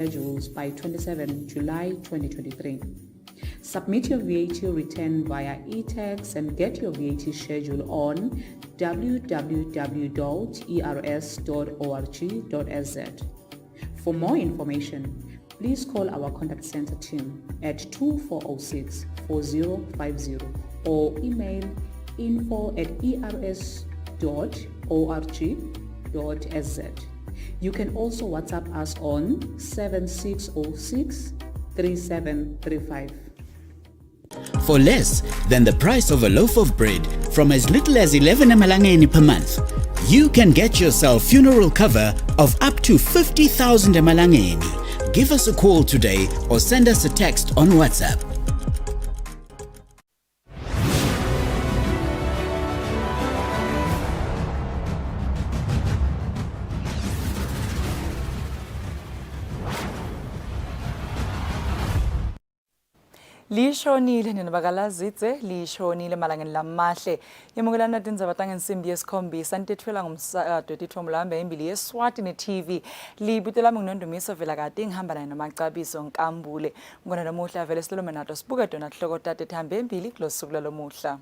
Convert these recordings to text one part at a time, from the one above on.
schedules by 27 July 2023. Submit your VAT return via e-tax and get your VAT schedule on www.ers.org.sz. For more information, please call our contact center team at 2406 4050 or email info@ers.org.sz. You can also WhatsApp us on 7606 3735. For less than the price of a loaf of bread, from as little as 11 emalangeni per month, you can get yourself funeral cover of up to 50,000 emalangeni. Give us a call today or send us a text on WhatsApp. Lishonile ninabakalazidze lishonile malangeni lamahle yemukelana Tindzaba tangensimbi yesikhombisa ntetfwela ngumsakado titfomlambe embili yeSwatini TV libito lami nginondumiso vela kade ngihamba naye namacabiso nkambule ngona namuhla vele silome nato sibuke dona hloko tate thambe embili kulosuku lalomuhla.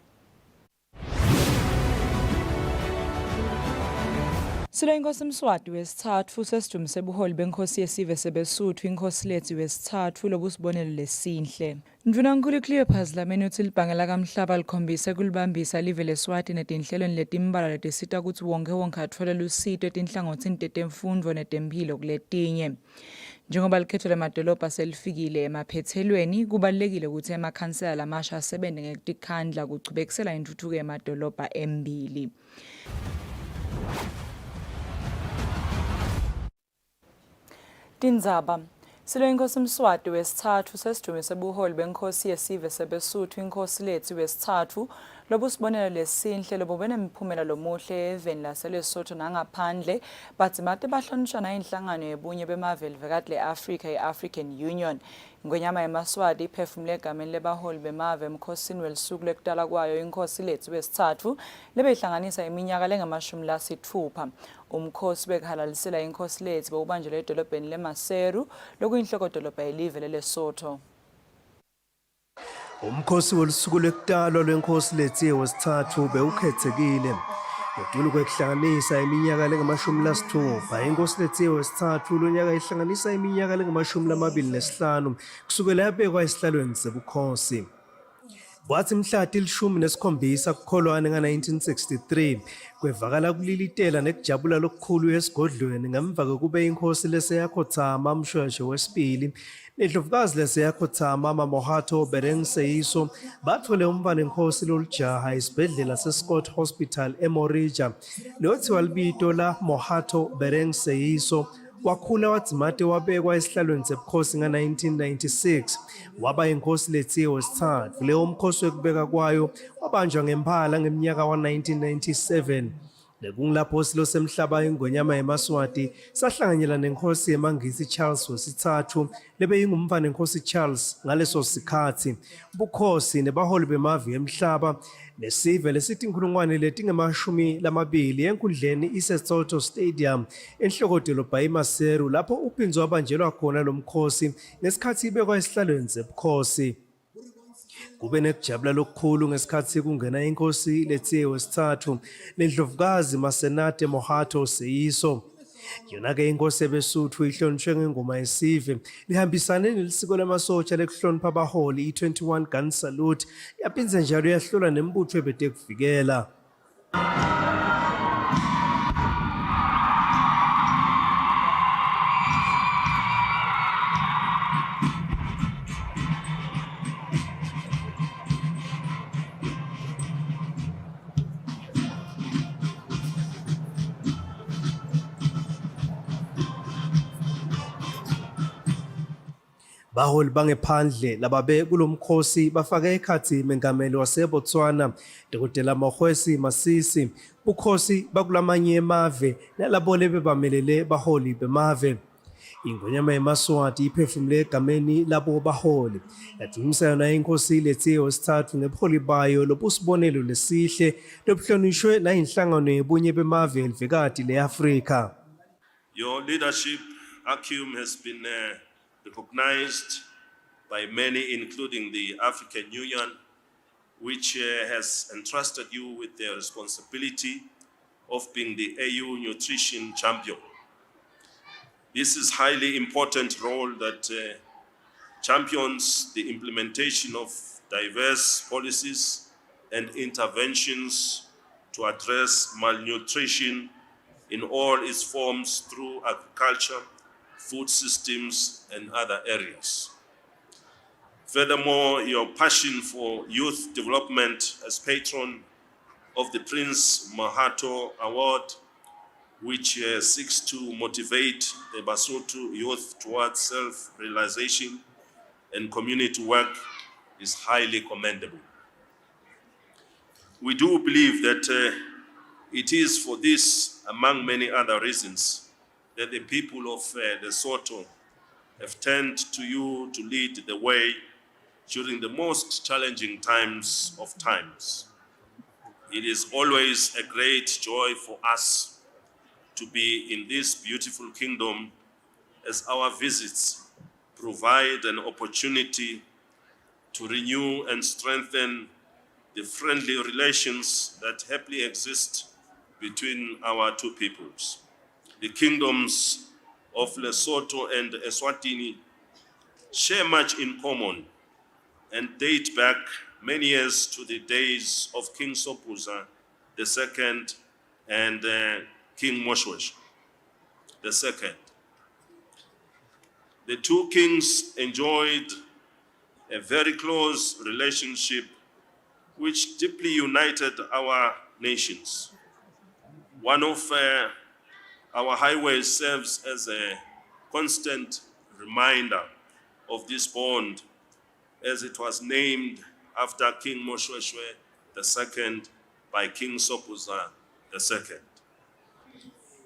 Silo inkosi Mswati wesithathu sesidumise buholi benkosi yesive sebesuthu inkosi lethu wesithathu lobusibonelo lesinhle. Ndvunankulu Cleopas lameni uthi libhangela kamhlaba likhombise kulibambisa live leSwati netinhlelweni letimbala letisita ukuthi wonke athole lusito etinhlangothini tetemfundo netemphilo kuletinye. Njengoba likhetho lemadolobha selifikile emaphethelweni kubalulekile ukuthi emakhansela lamasha asebenze ngekukhandla kuchubekisela intuthuko emadolobha embili. Tindzaba silo inkosi Mswati wesithathu sesidumise buholi benkosi yesive sebesuthu inkosi lethu wesithathu lobusibonelo lesinhle lobubene imiphumela lomuhle eveni laseLesotho nangaphandle bathimate bahlonishana inhlangano yebunye bemave livekati le-Africa i-African Union. Ngwenyama yemaswati iphefumule egameni lebaholi bemave emkhosini welisuku lekudala kwayo inkosi lethu wesithathu lebeyihlanganisa iminyaka lengama-60. Umkhosi bekuhalalisela inkosi lethu bowubanjelwe edolobheni leMaseru lokuyinhloko dolobha yelive leLesotho. Umkhosi welusuku lekutalwa lwenkosi lethu wesithathu bewukhethekile. Ngedulu kwekuhlanganisa iminyaka lengama-60, inkosi lethu wesithathu lonyaka ihlanganisa iminyaka lengama-25 kusukela yabekwa esihlalweni sebukhosi. Kwathi mhla ti-17 kuKholwane nga-1963 kwevakala kulilitela nekujabula lokukhulu esigodlweni ngemva kokube inkosi leseyakhothama Mshweshwe wesibili nendlovukazi leseyakhothama Mohato Bereng Seyiso bathole umfana inkosi lolujaha esibhedlela seScott Hospital eMorija lothiwa libito la Mohato Bereng Seyiso. Wakhula wadzimate wabekwa esihlalweni sebukhosi nga-1996 waba inkosi lethu wesithathu. Leyo mkhosi wekubeka kwayo wabanjwa ngemphala ngeminyaka wa-1997 nekungilapho silo semhlaba ingonyama yemaswati sahlanganyela nenkosi yemangisi Charles wesithathu lebeyingumfana nenkosi Charles. Ngaleso sikhathi bukhosi nebaholi bemavi emhlaba nesive lesithi inkulungwane letingemashumi enkundleni iSesotho Stadium enhlokodolobha iMaseru lapho uphinzo wabanjelwa khona lo mkhosi ngesikhathi ibekwa esihlalweni sebukhosi. Kube nekujabula lokukhulu ngesikhathi kungena inkosi lethu wesithathu nendlovukazi Masenate Mohato Seyiso. Yona-ke inkosi ebesuthu ihlonishwe ngengoma yesive lihambisane nelisiko lamasotsha lekuhlonipha abaholi i-21 gun salute yaphinze njalo yahlolwa nembutho ebedekuvikela. Baholi bangephandle lababe kulomkhosi bafake ekhathi mengameli waseBotswana Dr. Magwesi Masisi bukhosi bakulamanye emave nalabo lebebamelele baholi bemave. Ingonyama yemaswati iphefumule egameni labo baholi yadumisa yona inkosi lethu wesithathu ngebuholi bayo lobusibonelo lesihle lobuhlonishwe nayinhlangano yebunye bemave elivekati leAfrika. Your leadership acumen has been recognized by many, including the African Union, which has entrusted you with the responsibility of being the AU Nutrition Champion. This is a highly important role that champions the implementation of diverse policies and interventions to address malnutrition in all its forms through agriculture, food systems, and other areas. Furthermore, your passion for youth development as patron of the Prince Mahato Award, which seeks to motivate the Basotho youth towards self-realization and community work, is highly commendable. We do believe that it is for this, among many other reasons, that the people of Lesotho have turned to you to lead the way during the most challenging times of times. It is always a great joy for us to be in this beautiful kingdom, as our visits provide an opportunity to renew and strengthen the friendly relations that happily exist between our two peoples. The kingdoms of Lesotho and Eswatini share much in common and date back many years to the days of King Sobhuza II and King Moshoeshoe II. The two kings enjoyed a very close relationship which deeply united our nations. One of our highways serves as a constant reminder of this bond, as it was named after King Moshoeshoe II by King Sobhuza II.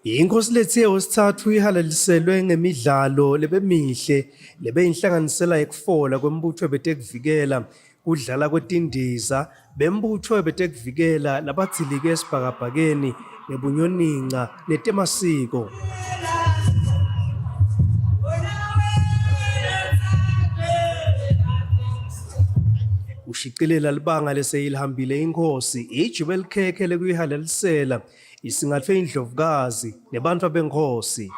Inkosi lethu yesithathu ihalaliselwe ngemidlalo lebemihle lebeyinhlanganisela ekufola kwembutho ebetekuvikela kudlala kwetindiza bembutho ebetekuvikela labathilike esibhakabhakeni nebunyoninca netemasiko. Ushicilela libanga leseyilihambile inkosi ijibe likhekhe lekuyihalalisela isingathwe indlovukazi nebantu abenkosi.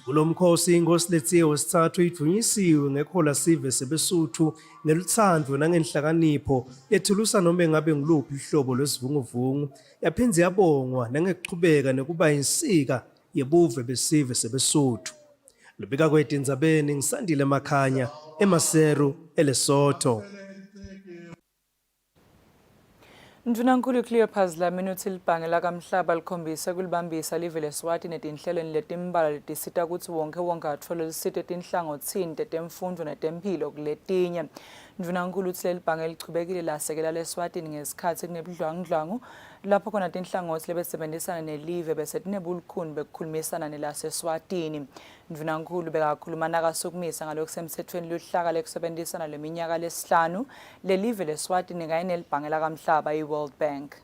Kulomkhosi inkosi lethu yesithathu idunyisiwe ngekhola sive sebesuthu ngeluthando nangenhlakanipho yethulusa noma engabe ngiluphi ihlobo lwesivunguvungu yaphindze yabongwa nangekuqhubeka nekuba insika yebuve besive sebesuthu. Lubika kweTindzabeni ngisandile Makhanya eMaseru eLesotho. Mdunankulu Cleopas Dlamini uthi libhange lakamhlaba likhombisa kulibambisa live leSwati netinhlelweni letimbala letisita ukuthi wonke athole lisito etinhlangothini tetemfundo netempilo kuletinye. Mdunankulu uthi lelibhange lichubekile lasekela leSwatini ngesikhathi kunebudlwangudlwangu lapho khona tinhlangothi lebesebenzisana nelive bese tinebulukhuni bekukhulumisana nelaseSwatini. Mdunankulu bekakhuluma nakasukumisa ngalokho semthethweni luhlaka lekusebenzisana leminyaka lesihlanu lelive leSwatini kanye nelibhange lakamhlaba iWorld Bank.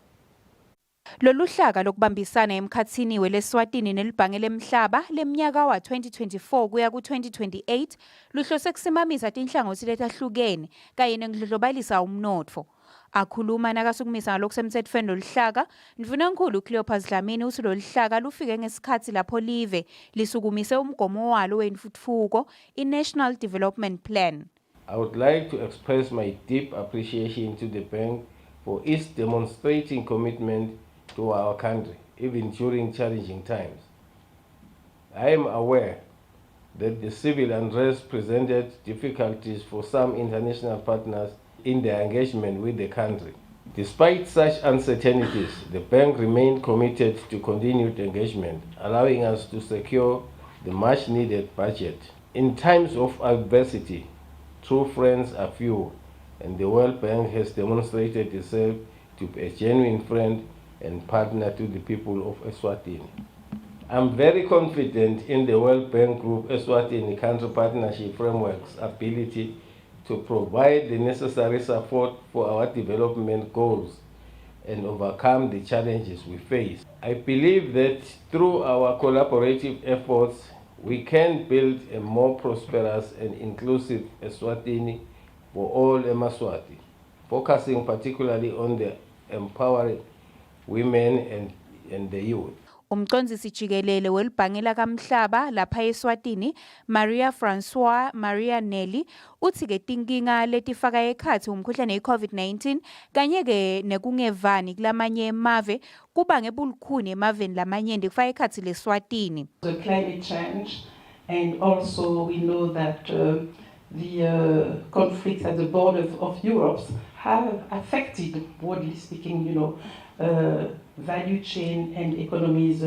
Lolu hlaka lokubambisana emkhathini weleswatini nelibhange lemhlaba leminyaka wa-2024 kuya ku-2028 luhlose kusimamisa tinhlangothi letahlukene kanye nekudlondlobalisa umnotfo. Akhuluma nakasukumisa ngalokho semthethweni loluhlaka, Mdunankulu Cleopas Dlamini uthi lolu hlaka lufike ngesikhathi lapho live lisukumise umgomo walo wentuthuko i-National Development Plan. I would like to express my deep appreciation to the bank for its demonstrating commitment to our country, even during challenging times. I am aware that the civil unrest presented difficulties for some international partners in their engagement with the country. Despite such uncertainties, the bank remained committed to continued engagement, allowing us to secure the much-needed budget. In times of adversity, true friends are few, and the World Bank has demonstrated itself to be a genuine friend and partner to the people of Eswatini. I'm very confident in the World Bank Group Eswatini Country Partnership Framework's ability to provide the necessary support for our development goals and overcome the challenges we face. I believe that through our collaborative efforts, we can build a more prosperous and inclusive Eswatini for all Emaswati, focusing particularly on the empowering women and the youth. Umcondzisi jikelele welibhange lakamhlaba lapha eSwatini, Maria Francois Maria Nelly, uthi ke tinkinga letifaka ekhatsi umkhuhlane i-COVID-19 kanye ke nekungevani kulamanye emave kubange bulukhuni emaveni lamanyenti kufaka ekhatsi leSwatini. The climate change, and also we know that the conflicts at the borders of Europe have affected, broadly speaking, value chain and economies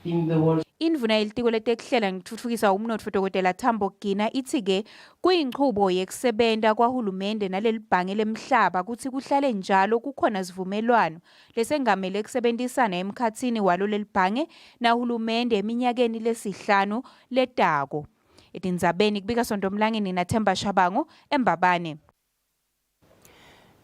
in the world. Indvuna yelitiko letekuhlela ngekutfutfukisa umnotfo Dr. Tambo Gina ithi ke kuyinchubo yekusebenta kwahulumende nalelibhange lemhlaba kutsi kuhlale njalo kukhona sivumelwano lesengamele kusebentisana emkhatsini walo lelibhange nahulumende eminyakeni lesihlanu letako. Etindzabeni kubika Sontomlangeni naThemba Shabangu eMbabane.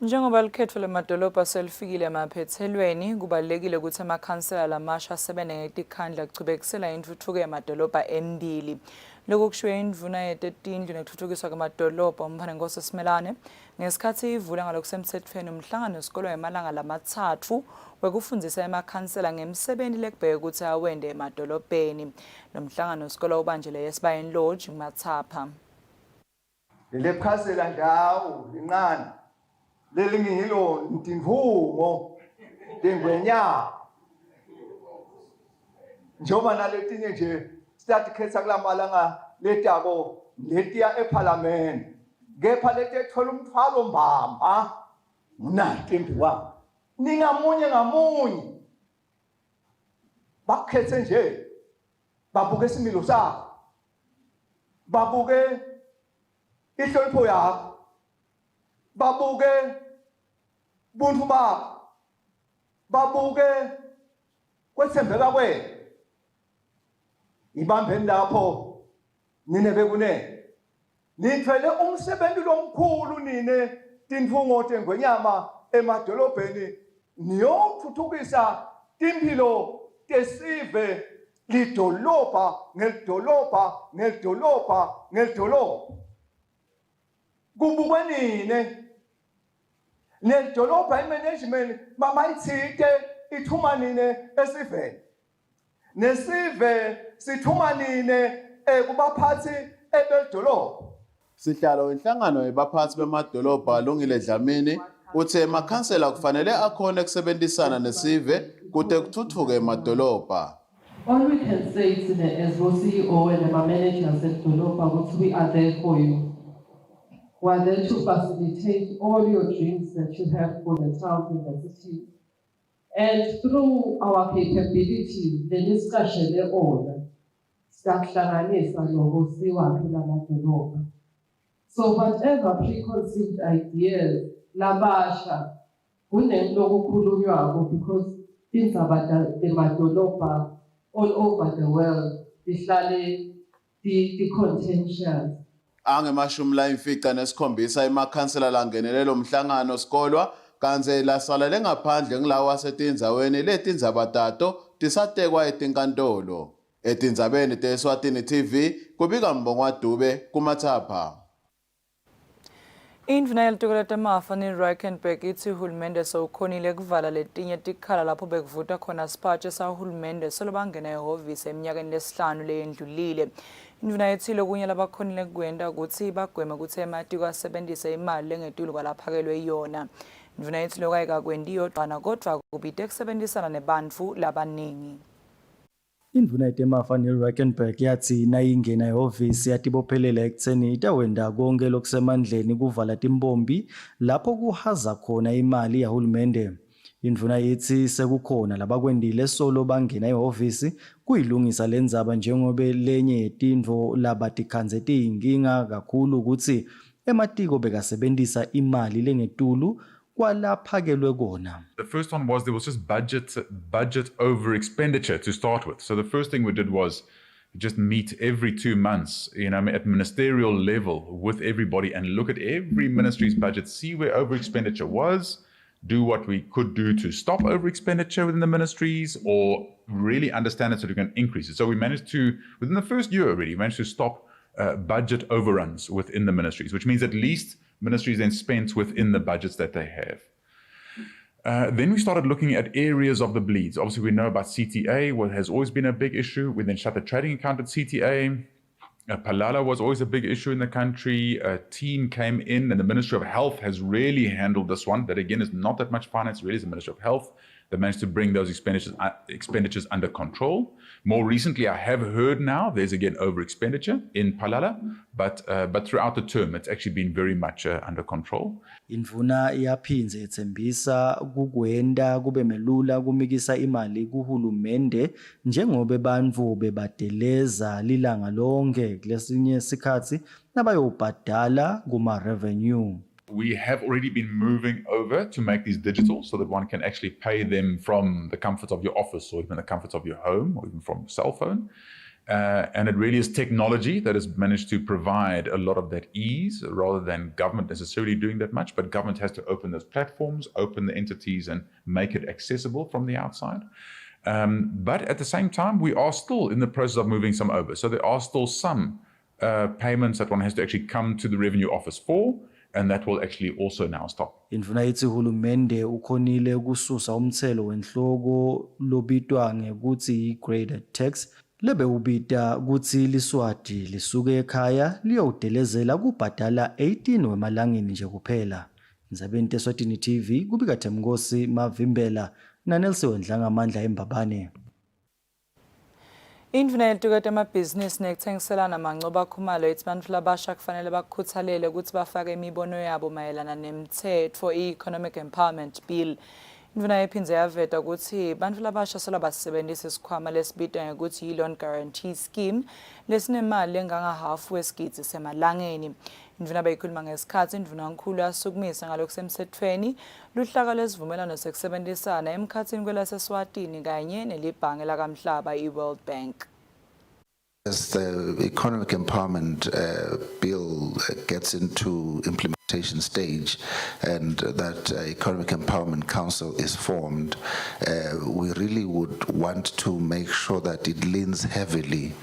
Njengoba likhetho lemadolobha selifikile emaphethelweni kubalulekile ukuthi amakhansela lamasha asebenze ngetikhandla kuchubekisela intuthuko yamadolobha emibili. Lokhu kushiwo indvuna yetetindlu nekuthuthukiswa kwamadolobha uMphanenkosi Simelane ngesikhathi ivula ngalokusemthethweni umhlangano wesikolo emalanga lama-3 wekufundisa amakhansela ngemsebenzi lekubheka ukuthi awende emadolobheni. Lo mhlangano wesikolo ubanjele eSibayeni Lodge uMathapha. Le khansela ndawo inqani lelingilo ntimvumo lengwenya njoba naletinye nje siyatikhetha kulamalanga letako letiya eParliament kepha lethethola umthwalo mbamba unantimbiwa ningamunye ngamunye bakhethe nje babuke isimilo sakho babuke ihlonipho yakho babuke buntu bakho babuke kwethembeka kwenu ibambeni lapho nine bekune nithwele umsebenzi lomkhulu nine tinfungo tengwenyama emadolobheni niyothuthukisa timpilo tesive lidolobha ngelidolobha ngelidolobha ngelidolobha kubukwe nine nedolobha imanagement mamayithike ithuma nine esiveni nesive sithuma nine kubaphathi ebedolobha. Sihlalo inhlangano yabaphathi bemadolobha alungile Dlamini uthe amakhansela kufanele akhona ukusebenzisana nesive kude kuthuthuke emadolobha. All we can say to the CEO and the managers at Dolopha, we are there for you. We are there to facilitate all your dreams that you have for the town and the city. And through our capability, the discussion, the order, so whatever preconceived ideas, labasha, because things about the Madolopa all over the world, the contentions. Angemashumi layimfica nesikhombisa emakhansela langenelelo umhlangano sikolwa kanze lasalele ngaphandle ngilawa setindzaweni letindzaba tato tisatekwa etinkantolo. Etindzabeni teSwatini TV kubika Mbongwa Dube kuMathapha. Indvuna yelitiko letemafa ni-Rykenburg ithi uhulumende sewukhonile kuvala letinye tikhala lapho bekuvuta khona sipatshe sahulumende solobangena ehhovisi eminyakeni lesihlanu leyendlulile. Indvuna yethile kunye labakhonile kukwenta ukuthi bagweme ukuthi ematiko asebenzise imali lengetulu kwalaphakelwe yona. Indvuna yethile kayikakwendi yodwana kodwa kubide kusebenzisana nebantfu labaningi. Indvuna yetemafa ni-Rykenburg yathi nayingena ehhovisi yatibophelela ekutheni itawenda konke lokusemandleni kuvala timbombi lapho kuhaza khona imali yahulumende. Indvuna yithi sekukhona labakwendile solo bangena ehhovisi kuyilungisa lendzaba njengobe lenye yetindvo labatikhanze tiyinkinga kakhulu ukuthi ematiko bekasebenzisa imali lengetulu kwalaphakelwe kona. The first one was there was just budget over expenditure to start with. So the first thing we did was just meet every 2 months, at ministerial level with everybody and look at every ministry's budget, see where over expenditure was, do what we could do to stop over expenditure within the ministries or really understand it so we can increase it. So we managed to, within the first year already, managed to stop budget overruns within the ministries, which means at least ministries then spent within the budgets that they have. Then we started looking at areas of the bleeds. Obviously, we know about CTA, what has always been a big issue. We then shut the trading account at CTA. Palala was always a big issue in the country. A team came in, and the Ministry of Health has really handled this one. That again is not that much finance, really is the Ministry of Health. They managed to bring those expenditures under control. More recently, I have heard now there's again over expenditure in Palala, but throughout the term, it's actually been very much under control. Indvuna iyaphinze ithembisa kukwenda kube melula kumikisa imali kuhulumende njengoba bantfu bebadeleza lilanga lonke kulesinye isikhathi nabayobhadala kuma revenue. We have already been moving over to make these digital so that one can actually pay them from the comfort of your office or even the comfort of your home or even from your cell phone. And it really is technology that has managed to provide a lot of that ease rather than government necessarily doing that much. But government has to open those platforms, open the entities and make it accessible from the outside. But at the same time, we are still in the process of moving some over. So there are still some payments that one has to actually come to the Revenue Office for. And that will actually also now stop. Indvuna ithi hulumende ukhonile ukususa umthelo wenhloko lobitwa ngekuthi graded tax lebe ubita kuthi liswati lisuke ekhaya liyowudelezela kubhadala 18 wemalangeni nje kuphela. Ndzabeni Eswatini TV kubika Themnkosi Mavimbela naNelson Dlangamandla eMbabane. Indvuna yetukata amabhizinisi nekuthengiselana mancoba khumalo ithi bantfu labasha kufanele bakhuthalele ukuthi bafake imibono yabo mayelana nemithetho i-Economic Empowerment Bill. Indvuna yephindze yaveta ukuthi bantfu labasha solo basebenzisa isikhwama lesibitwa ngekuthi yi-Loan Guarantee Scheme lesinemali engangahafu wesigidi semalangeni. Indvuna bayikhuluma ngesikhathi indvunankulu yasukumisa ngalokhu semthethweni luhlaka lwesivumelwano sekusebenzisana emkhathini kwelaseSwatini kanye nelibhange lakamhlaba i-World Bank. As the Economic Empowerment Bill gets into implementation stage and that Economic Empowerment Council is formed, we really would want to make sure that it leans heavily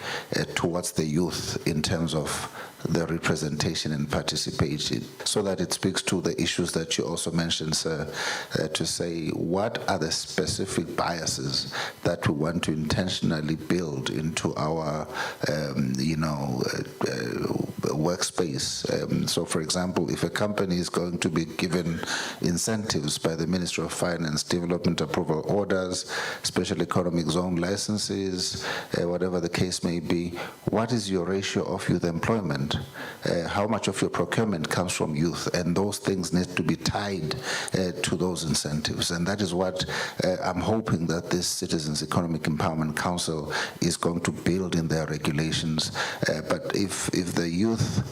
towards the youth in terms of the representation and participation, so that it speaks to the issues that you also mentioned, sir, to say what are the specific biases that we want to intentionally build into our workspace. So for example, if a company is going to be given incentives by the Ministry of Finance, development approval orders, special economic zone licenses, whatever the case may be, what is your ratio of youth employment? How much of your procurement comes from youth? And those things need to be tied to those incentives. And that is what I'm hoping that this Citizens Economic Empowerment Council is going to build in their regulations. But if the youth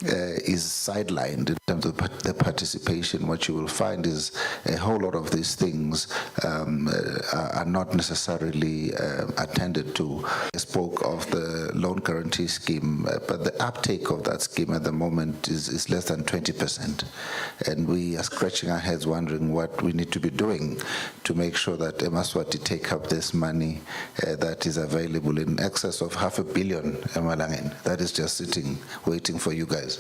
is sidelined in terms of the participation, what you will find is a whole lot of these things are not necessarily attended to. I spoke of the loan guarantee scheme, but the uptake of that scheme at the moment is less than 20%. And we are scratching our heads wondering what we need to be doing to make sure that Eswatini take up this money that is available in excess of $500 million that is just sitting, waiting for you guys.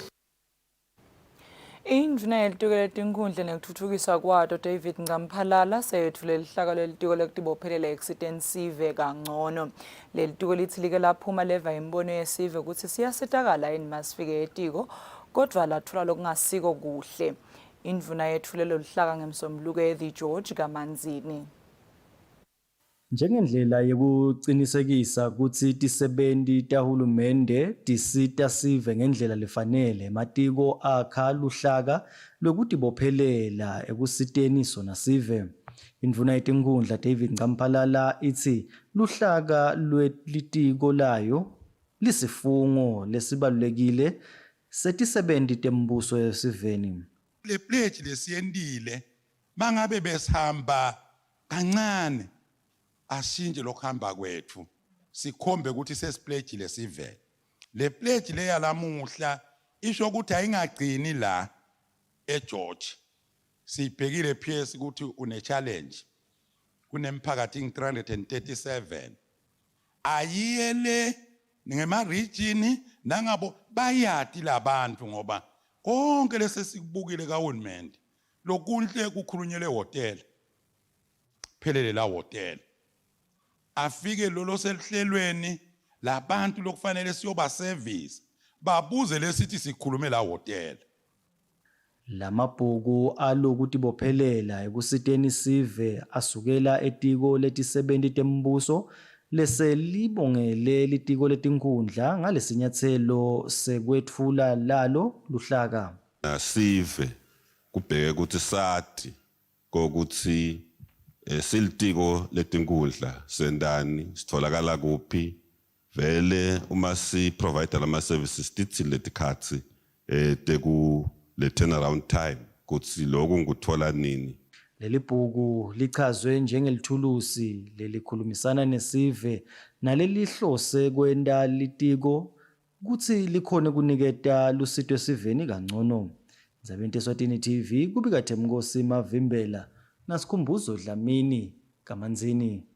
Indvuna yelitiko letinkundla nekutfutfukiswa kwato David Ngamphalala seyethule lihlaka lelitiko lekutibophelela exitensive kangcono. Lelitiko lithi like laphuma leva imbono yesive ukuthi siyasitakala yini masifike etiko kodwa lathola lokungasiko kuhle. Indvuna yethule lihlaka ngemsombuluko eThe George kaManzini. Njengendlela yokuqinisekisa ukuthi tisebenti tahulumende tisita sive ngendlela lefanele ematiko akha luhlaka lokutibophelela ekusiteni sona sive. Indvuna yetinkundla David Ngamphalala ithi luhlaka lwelitiko layo lisifungo lesibalulekile setisebenti tembuso esiveni. Le pledge lesiyendile mangabe besihamba kancane ashintshe lokuhamba kwethu sikhombe ukuthi sesipledgile sivele le pledge le yalamuhla isho ukuthi ayingagcini la eGeorge sibhekile PS ukuthi une challenge kunemphakathi 337 ayiyele ngema region nangabo bayati labantu ngoba konke lesesikubukile kaHulumende lokunhle kukhulunyelwe hotel phelele la hotel afike lolo selihlelweni labantu lokufanele siyoba service babuze lesithi sikhulume la hotel. Lamabhuku alokuthi bophelela ekusiteni isive asukela etiko letisebenti tembuso leselibongele litiko letinkundla ngalesinyathelo sekwetfula lalo luhlaka. Sive kubheke ukuthi sati kokuthi silitiko letinkundla sendani sitholakala kuphi vele uma si provide lama services tithi letikhathi teku le turnaround time kuthi lokhu nguthola nini. Leli bhuku lichazwe njengelithulusi lelikhulumisana nesive nalelihlose kwenda litiko kuthi likhone kuniketa lusito esiveni kangcono. Ndzabeni Eswatini TV kubika Themnkosi Mavimbela nasikhumbuzo Dlamini Kamanzini.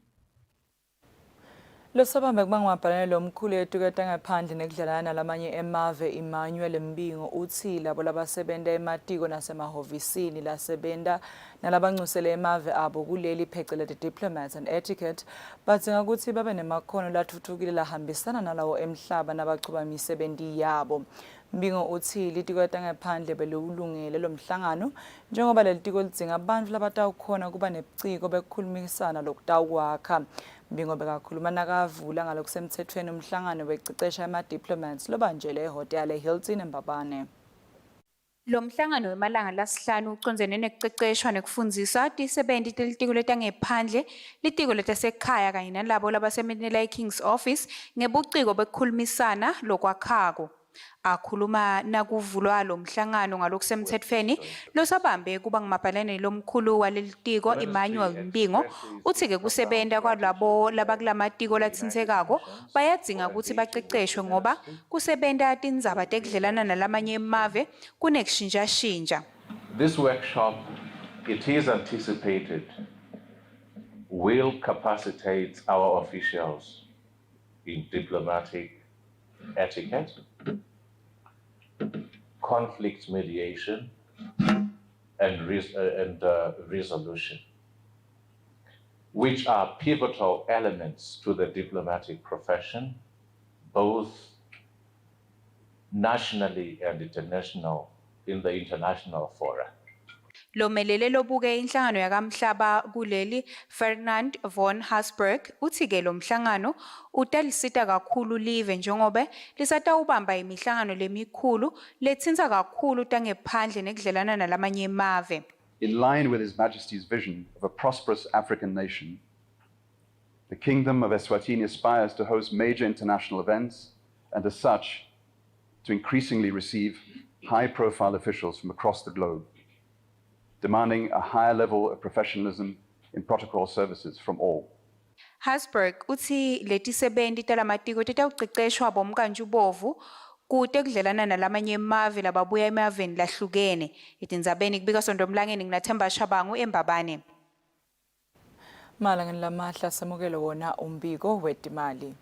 Losabambe kubangwabhalane lomkhulu etuketa ngaphandle nekudlalana lamanye emave Emmanuel Mbingo uthi labo labasebenta ematiko nasemahovisini lasebenta nalabancusele emave abo kuleli phecelele diplomats and etiquette badzinga ukuthi babe nemakhono lathuthukile lahambisana nalawo emhlaba nabachuba imisebenzi yabo. Mbingo uthi litiketa ngaphandle belulungele lomhlangano njengoba leli tiko lidzinga abantu labatawukhona kuba nebuciko bekukhulumisana lokutawukwakha. Mbingo bekakhuluma nakavula ngalokusemthethweni umhlangano wececesha ama-diplomats lobanjele eHotel Hilton eMbabane. Lo mhlangano wemalanga lasihlanu ucondzene nekuceceshwa nekufundzisa tisebenti telitiko letangephandle litiko letasekhaya kanye nalabo labasebenela eKing's Office ngebuciko bekukhulumisana lokwakhako. Akhuluma nakuvulwa lo mhlangano ngalokusemthethweni losabambe kuba ngumabhalane lomkhulu walelitiko Emmanuel Mbingo uthi ke kusebenta kwalabo labakulamatiko latsinsekako bayadzinga ukuthi baceceshwe ngoba kusebenta tindzaba tekudlelana nalamanye emave kunekushintsha. This workshop, it is anticipated, will capacitate our officials in diplomatic etiquette, conflict mediation, and resolution, which are pivotal elements to the diplomatic profession, both nationally and in the international fora. Lo melele lobuke inhlangano yakamhlaba kuleli Ferdinand von Hasberg uthi ke lo mhlangano utalisita kakhulu live njengoba lisatawubamba imihlangano lemikhulu letsinza kakhulu tangephandle nekudlelana nalamanye emave. In line with His Majesty's vision of a prosperous African nation, the Kingdom of Eswatini aspires to host major international events and as such to increasingly receive high-profile officials from across the globe, demanding a higher level of professionalism in protocol services from all. Hasberg uthi letisebenti talamatiko tetawuceceshwa bomkantshubovu kute kudlelana nalamanye emave lababuya emaveni lahlukene. Tindzabeni kubika Sondomlangeni nginaThemba Shabangu eMbabane. Malangeni lamahla samukelo wona umbiko wetimali.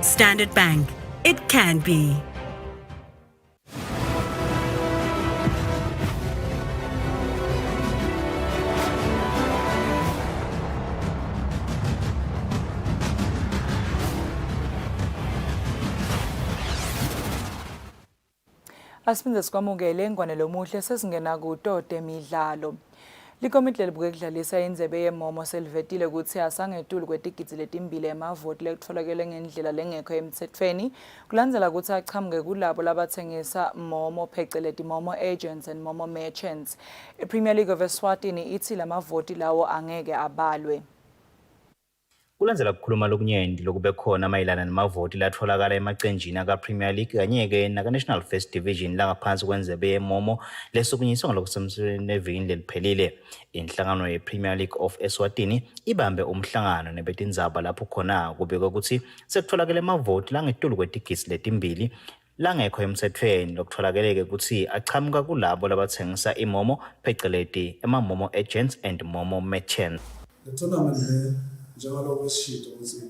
Standard Bank. It can be. Asiphinde sikwamukele ingwanelo muhle sesingena kuTote Midlalo. Likomiti lelibuke kudlalisa indzebe yemomo selivetile ukuthi asangetulu kwetigidzi letimbili emavoti lekutfolakele ngendlela lengekho emtsetfweni kulandzela ukuthi achamuke kulabo labatsengisa momo pheceleti momo agents and momo merchants. I-Premier League of Eswatini ithi lamavoti lawo angeke abalwe. Kulandzela kukhuluma lokunyenti lokube khona mayelana namavoti latfolakala emaqenjini aka-Premier League kanye-ke naka-National First Division langaphansi kwendzebe yemomo lesukunyiswa ngalokusemthethweni evikini leliphelile. Inhlangano ye-Premier League of Eswatini ibambe umhlangano nebetindzaba lapho khona kubikwa ukuthi sekutfolakele amavoti langetulu kwetigidzi letimbili langekho emtsetfweni lokutfolakele-ke ukuthi achamuka kulabo labatsengisa imomo pheceleti ema-momo agents and momo merchants. The tournament njengaloku esishito ukuthi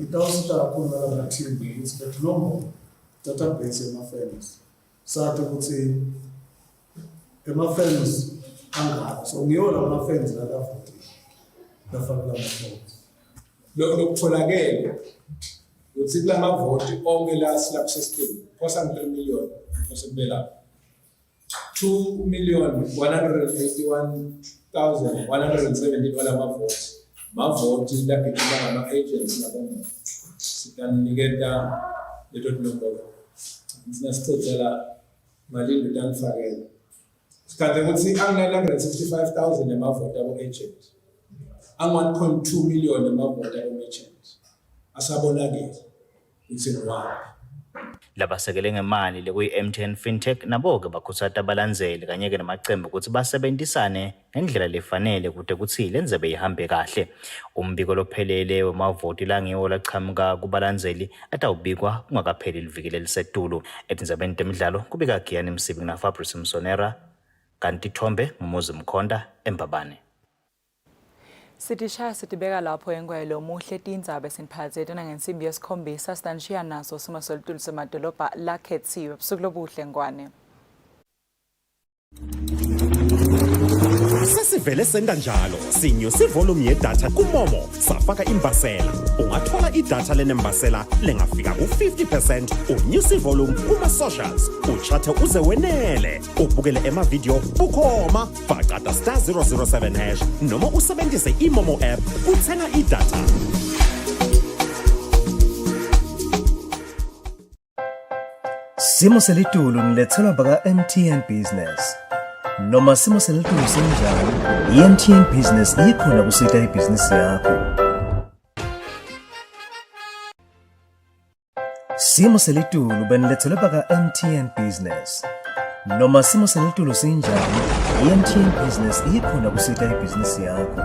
itawusita kakhulu nalamathimbi ukuthi bethulombo database ema-fans sathi ukuthi ema-fans angaka so ngiyo lama-fans lakavoti lafakela ama-fans lokutholakele ukuthi kula mavoti onke lapho sesitini kosa 3 million osebela 2,181,170 wala mavoti lakhethelwa ngama-agents nabo sikaniketa leto tinombolo sinasicedzela malini tanifakela sikade ukuthi angina-165,000 emavoti abo-agent angu-1.2 million emavoti abo-merchant asabonakele ukuthi ngwaphi. Labasekele ngemali lekuyi-MTN Fintech nabo-ke bakhuthata abalandzeli kanye-ke namacembu ukuthi basebenzisane ngendlela lefanele kude kuthi lendzabe ihambe kahle. Umbiko lophelele wemavoti langiwo lachamuka kubalandzeli atawubikwa kungakapheli iviki lelisetulu. Etindzabeni temidlalo kubika Giyani Msibi na Fabrice Msonera kanti Thombe Mumuzi Mkhonda eMbabane. Sitishaya sitibeka lapho engwayelo muhle tindzaba esiniphathele nangensimbi yesikhombisa sidanishiya naso simo selitulu semadolobha lakhethiwe. Busuku lobuhle ngwane. Sesivele senda njalo sinyuse volume yedatha kumomo safaka imbasela ungathola idatha lenembasela lengafika ku50% unyuse volume kuma socials uchatte uze wenele ubukele ema video bukhoma faqata *007# noma usebenzise imomo app uthenga idatha. Simo selitulu nilethelwa baka MTN Business. Noma simo selitulu senjani, i-MTN Business ikhona kusita ibhizinisi yakho. Simo selitulu benilethelwa baka MTN Business. Noma simo selitulu senjani, i-MTN Business ikhona kusita ibhizinisi yakho.